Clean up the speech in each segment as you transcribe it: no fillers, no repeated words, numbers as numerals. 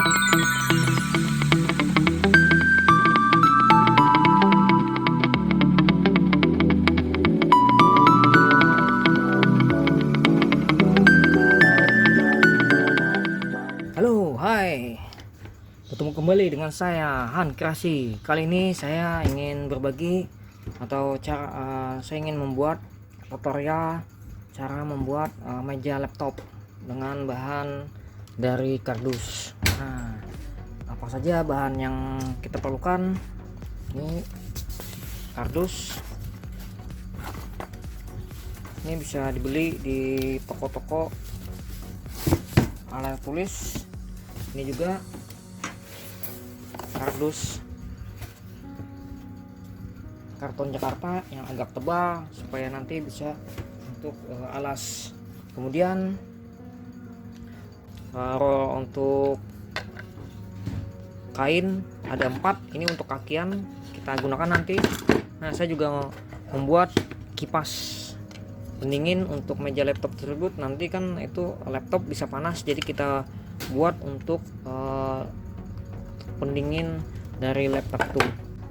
Halo, hai. Bertemu kembali dengan saya Hans Kreasi. Kali ini saya ingin berbagi atau saya ingin membuat tutorial cara membuat meja laptop dengan bahan dari kardus. Nah, apa saja bahan yang kita perlukan? Ini kardus. Ini bisa dibeli di toko-toko alat tulis. Ini juga kardus karton Jakarta yang agak tebal supaya nanti bisa untuk alas. Kemudian untuk kain ada 4, ini untuk kakian kita gunakan nanti. Nah, saya juga membuat kipas pendingin untuk meja laptop tersebut. Nanti kan itu laptop bisa panas, jadi kita buat untuk pendingin dari laptop itu.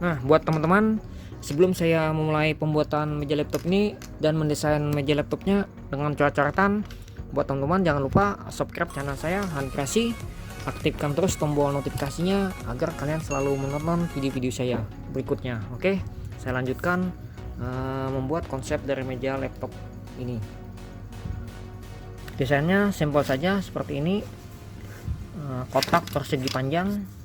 Nah, buat teman-teman, sebelum saya memulai pembuatan meja laptop ini dan mendesain meja laptopnya dengan coret-coretan, buat teman-teman jangan lupa subscribe channel saya Hans Kreasi, aktifkan terus tombol notifikasinya agar kalian selalu menonton video-video saya berikutnya. Oke, saya lanjutkan membuat konsep dari meja laptop ini. Desainnya simpel saja seperti ini, kotak persegi panjang.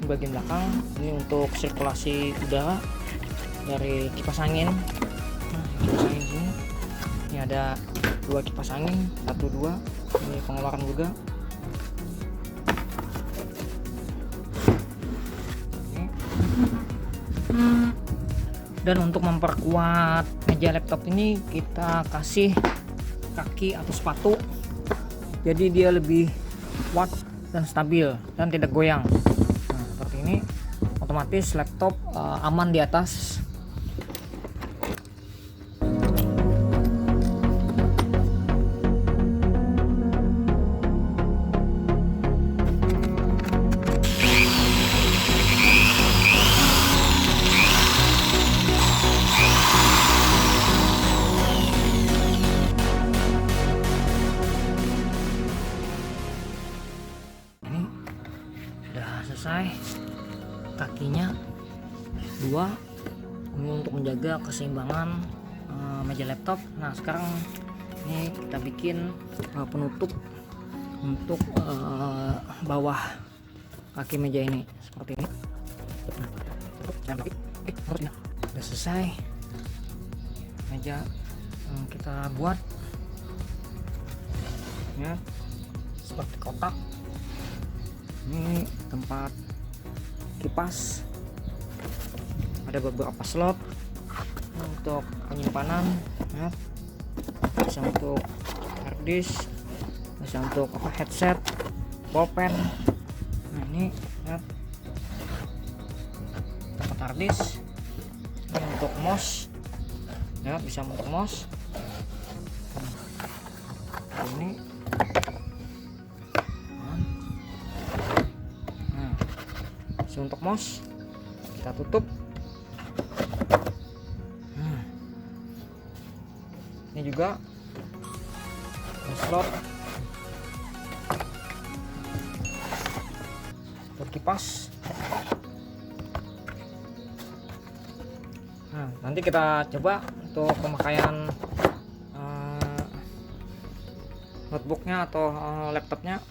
bagian belakang ini untuk sirkulasi udara dari kipas angin. Nah, kipas angin sini ini ada 2 kipas angin, 1 2 ini pengeluaran juga. Dan untuk memperkuat meja laptop ini kita kasih kaki atau sepatu, jadi dia lebih kuat dan stabil dan tidak goyang. Nah, seperti ini otomatis laptop aman di atas. Selesai kakinya 2 ini untuk menjaga keseimbangan meja laptop. Nah, sekarang ini kita bikin penutup untuk bawah kaki meja ini seperti ini. Sudah selesai meja kita buat ya, seperti kotak. Ini tempat kipas, ada beberapa slot untuk penyimpanan ya. Bisa untuk harddisk, bisa untuk headset, pulpen. Nah, ini ya, tempat harddisk. Ini untuk mouse ya, bisa untuk mouse. Nah, ini untuk mouse kita tutup. Ini juga slot untuk kipas. Nah, nanti kita coba untuk pemakaian notebooknya atau laptopnya.